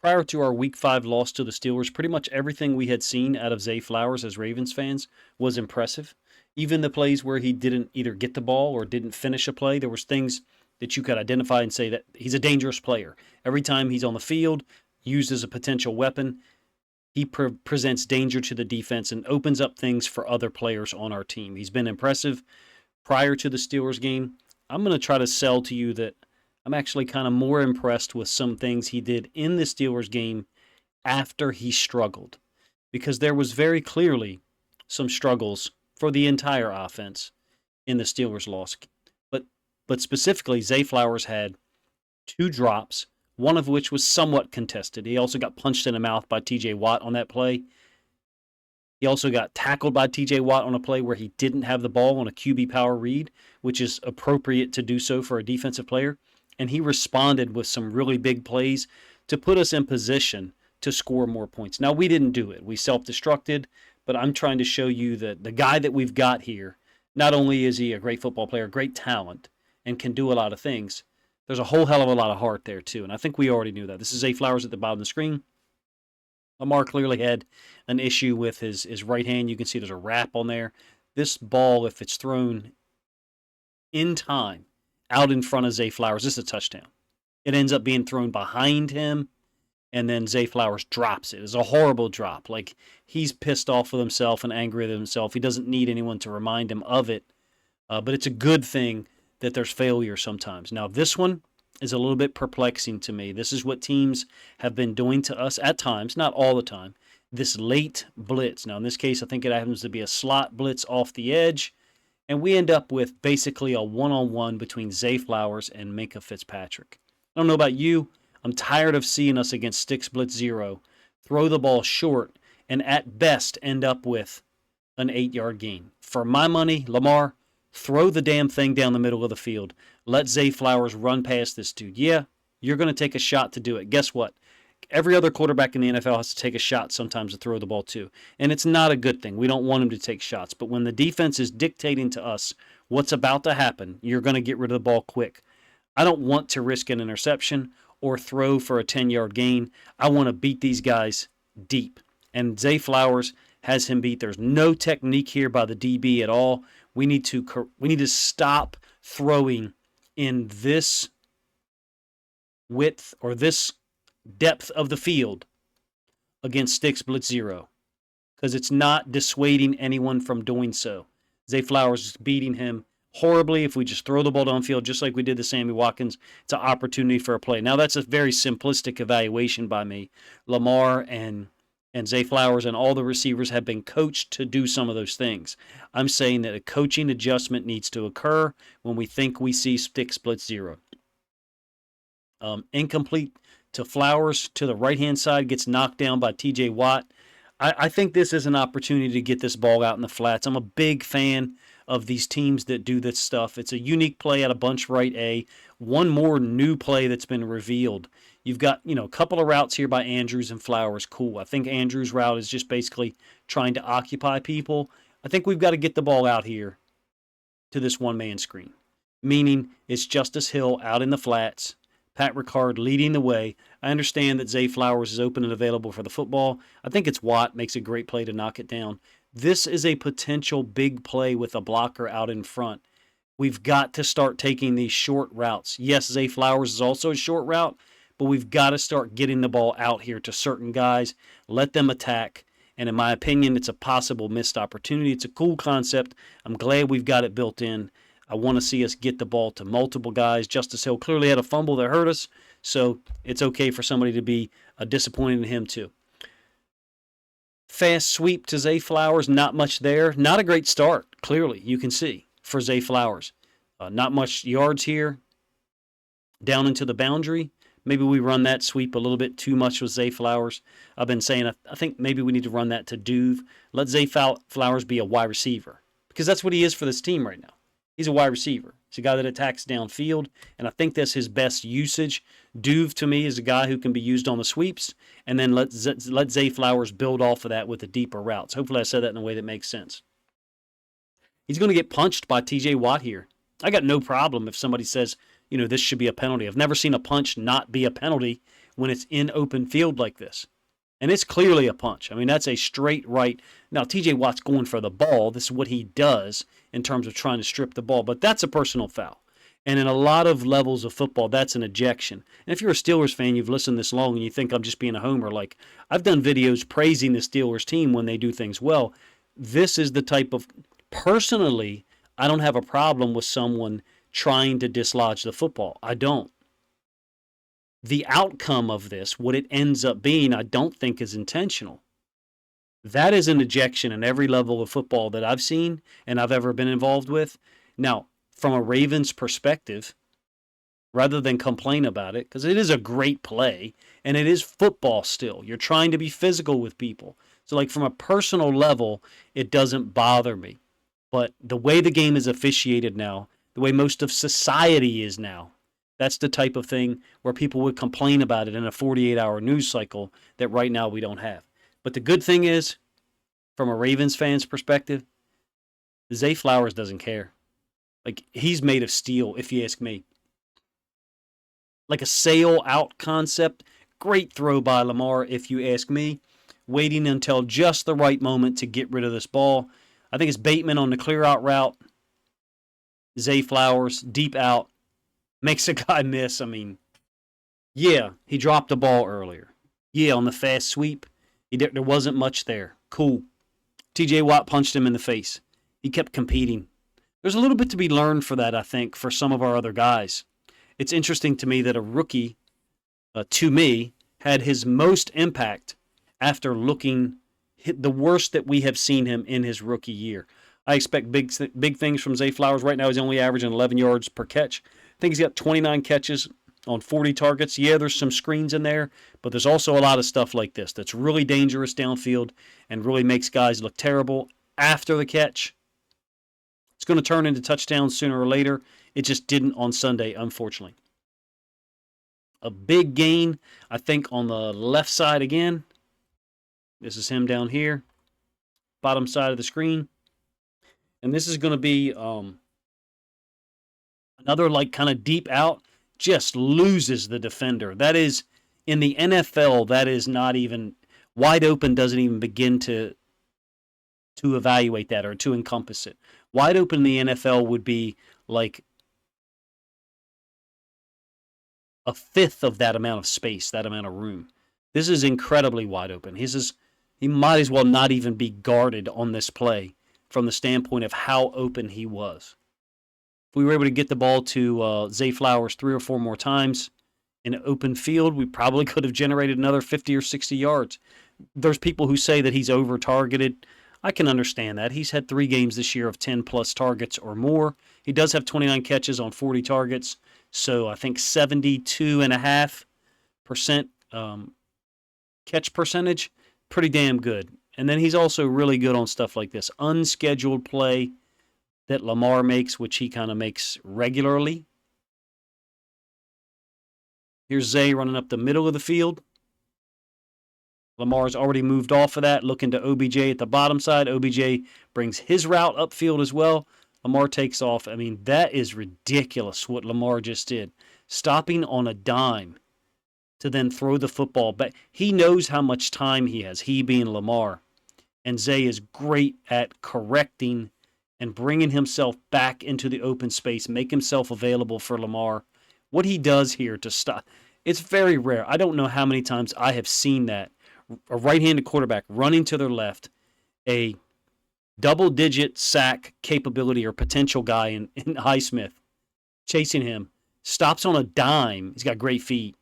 prior to our Week 5 loss to the Steelers, pretty much everything we had seen out of Zay Flowers as Ravens fans was impressive. Even the plays where he didn't either get the ball or didn't finish a play, there was things that you could identify and say that he's a dangerous player. Every time he's on the field, used as a potential weapon, he presents danger to the defense and opens up things for other players on our team. He's been impressive prior to the Steelers game. I'm going to try to sell to you that I'm actually kind of more impressed with some things he did in the Steelers game after he struggled, because there was very clearly some struggles for the entire offense in the Steelers loss. But specifically, Zay Flowers had 2 drops, one of which was somewhat contested. He also got punched in the mouth by TJ Watt on that play. He also got tackled by TJ Watt on a play where he didn't have the ball on a QB power read, which is appropriate to do so for a defensive player. And he responded with some really big plays to put us in position to score more points. Now, we didn't do it. We self-destructed, but I'm trying to show you that the guy that we've got here, not only is he a great football player, great talent, and can do a lot of things, there's a whole hell of a lot of heart there too, and I think we already knew that. This is Zay Flowers at the bottom of the screen. Lamar clearly had an issue with his right hand. You can see there's a wrap on there. This ball, if it's thrown in time, out in front of Zay Flowers, this is a touchdown. It ends up being thrown behind him, and then Zay Flowers drops it. It's a horrible drop. Like, he's pissed off with himself and angry with himself. He doesn't need anyone to remind him of it, but it's a good thing that there's failure sometimes. Now, this one is a little bit perplexing to me. This is what teams have been doing to us at times, not all the time, this late blitz. Now, in this case, I think it happens to be a slot blitz off the edge, and we end up with basically a one-on-one between Zay Flowers and Minkah Fitzpatrick. I don't know about you. I'm tired of seeing us against Sticks Blitz 0 throw the ball short and at best end up with an 8-yard gain. For my money, Lamar, throw the damn thing down the middle of the field. Let Zay Flowers run past this dude. Yeah, you're going to take a shot to do it. Guess what? Every other quarterback in the NFL has to take a shot sometimes to throw the ball too. And it's not a good thing. We don't want him to take shots. But when the defense is dictating to us what's about to happen, you're going to get rid of the ball quick. I don't want to risk an interception or throw for a 10-yard gain. I want to beat these guys deep. And Zay Flowers has him beat. There's no technique here by the DB at all. We need to stop throwing in this width or this depth of the field against Sticks Blitz 0, because it's not dissuading anyone from doing so. Zay Flowers is beating him horribly. If we just throw the ball downfield just like we did to Sammy Watkins, it's an opportunity for a play. Now, that's a very simplistic evaluation by me. Lamar and Zay Flowers and all the receivers have been coached to do some of those things. I'm saying that a coaching adjustment needs to occur when we think we see Sticks Blitz 0. Incomplete to Flowers to the right-hand side, gets knocked down by TJ Watt. I think this is an opportunity to get this ball out in the flats. I'm a big fan of these teams that do this stuff. It's a unique play out of bunch right A. One more new play that's been revealed. You've got, a couple of routes here by Andrews and Flowers. Cool. I think Andrews' route is just basically trying to occupy people. I think we've got to get the ball out here to this one-man screen, meaning it's Justice Hill out in the flats, Pat Ricard leading the way. I understand that Zay Flowers is open and available for the football. I think it's Watt makes a great play to knock it down. This is a potential big play with a blocker out in front. We've got to start taking these short routes. Yes, Zay Flowers is also a short route, but we've got to start getting the ball out here to certain guys, let them attack, and in my opinion, it's a possible missed opportunity. It's a cool concept. I'm glad we've got it built in. I want to see us get the ball to multiple guys. Justice Hill clearly had a fumble that hurt us, so it's okay for somebody to be disappointed in him too. Fast sweep to Zay Flowers, not much there. Not a great start, clearly, you can see, for Zay Flowers. Not much yards here. Down into the boundary. Maybe we run that sweep a little bit too much with Zay Flowers. I've been saying I think maybe we need to run that to Duve. Let Zay Flowers be a wide receiver, because that's what he is for this team right now. He's a wide receiver. He's a guy that attacks downfield, and I think that's his best usage. Duve, to me, is a guy who can be used on the sweeps, and then let Zay Flowers build off of that with the deeper routes. Hopefully I said that in a way that makes sense. He's going to get punched by TJ Watt here. I got no problem if somebody says, this should be a penalty. I've never seen a punch not be a penalty when it's in open field like this. And it's clearly a punch. I mean, that's a straight right. Now, TJ Watt's going for the ball. This is what he does in terms of trying to strip the ball. But that's a personal foul. And in a lot of levels of football, that's an ejection. And if you're a Steelers fan, you've listened this long, and you think I'm just being a homer. Like, I've done videos praising the Steelers team when they do things well. This is the type of... Personally, I don't have a problem with someone trying to dislodge the football. I don't. The outcome of this, what it ends up being, I don't think is intentional. That is an ejection in every level of football that I've seen and I've ever been involved with. Now, from a Ravens perspective, rather than complain about it, because it is a great play and it is football still. You're trying to be physical with people. So, like, from a personal level, it doesn't bother me. But the way the game is officiated now, the way most of society is now, that's the type of thing where people would complain about it in a 48-hour news cycle that right now we don't have. But the good thing is, from a Ravens fan's perspective, Zay Flowers doesn't care. Like, he's made of steel, if you ask me. Like a sail out concept. Great throw by Lamar, if you ask me. Waiting until just the right moment to get rid of this ball. I think it's Bateman on the clear out route. Zay Flowers, deep out. Makes a guy miss. I mean, yeah, he dropped the ball earlier. Yeah, on the fast sweep, there wasn't much there. Cool. TJ Watt punched him in the face. He kept competing. There's a little bit to be learned for that, I think, for some of our other guys. It's interesting to me that a rookie, to me, had his most impact after looking the worst that we have seen him in his rookie year. I expect big things from Zay Flowers. Right now, he's only averaging 11 yards per catch. I think he's got 29 catches on 40 targets. Yeah, there's some screens in there, but there's also a lot of stuff like this that's really dangerous downfield and really makes guys look terrible after the catch. It's going to turn into touchdowns sooner or later. It just didn't on Sunday, unfortunately. A big gain, I think, on the left side again. This is him down here, bottom side of the screen. And this is going to be another, like, kind of deep out, just loses the defender. That is, in the NFL, that is not even, wide open doesn't even begin to evaluate that or to encompass it. Wide open in the NFL would be like a fifth of that amount of space, that amount of room. This is incredibly wide open. He might as well not even be guarded on this play from the standpoint of how open he was. If we were able to get the ball to Zay Flowers 3 or 4 more times in an open field, we probably could have generated another 50 or 60 yards. There's people who say that he's over-targeted. I can understand that. He's had 3 games this year of 10-plus targets or more. He does have 29 catches on 40 targets, so I think 72.5% catch percentage. Pretty damn good. And then he's also really good on stuff like this. Unscheduled play that Lamar makes, which he kind of makes regularly. Here's Zay running up the middle of the field. Lamar's already moved off of that, looking to OBJ at the bottom side. OBJ brings his route upfield as well. Lamar takes off. I mean, that is ridiculous what Lamar just did. Stopping on a dime to then throw the football back. He knows how much time he has, he being Lamar. And Zay is great at correcting and bringing himself back into the open space, make himself available for Lamar. What he does here to stop, it's very rare. I don't know how many times I have seen that. A right-handed quarterback running to their left, a double-digit sack capability or potential guy in Highsmith chasing him, stops on a dime. He's got great feet,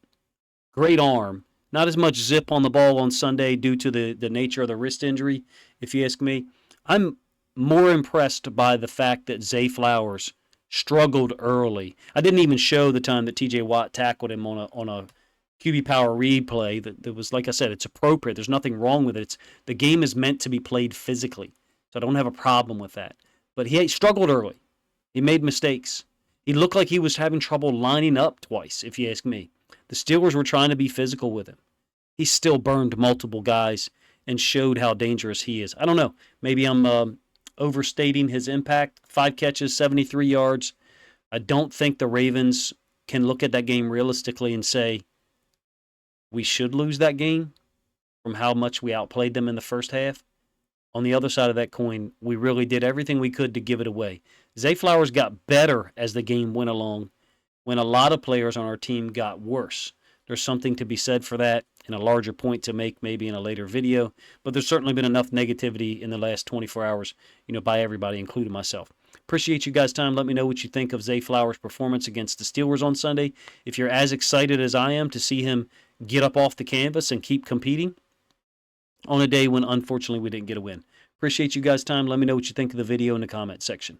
great arm. Not as much zip on the ball on Sunday due to the nature of the wrist injury, if you ask me. I'm more impressed by the fact that Zay Flowers struggled early. I didn't even show the time that TJ Watt tackled him on a QB power read play that was, like I said, it's appropriate. There's nothing wrong with it. The game is meant to be played physically, so I don't have a problem with that. But he struggled early. He made mistakes. He looked like he was having trouble lining up twice, if you ask me. The Steelers were trying to be physical with him. He still burned multiple guys and showed how dangerous he is. I don't know. Maybe I'm overstating his impact. 5 catches, 73 yards. I don't think the Ravens can look at that game realistically and say, we should lose that game from how much we outplayed them in the first half. On the other side of that coin, we really did everything we could to give it away. Zay Flowers got better as the game went along when a lot of players on our team got worse. There's something to be said for that, and a larger point to make maybe in a later video. But there's certainly been enough negativity in the last 24 hours, by everybody, including myself. Appreciate you guys' time. Let me know what you think of Zay Flowers' performance against the Steelers on Sunday. If you're as excited as I am to see him get up off the canvas and keep competing on a day when, unfortunately, we didn't get a win. Appreciate you guys' time. Let me know what you think of the video in the comment section.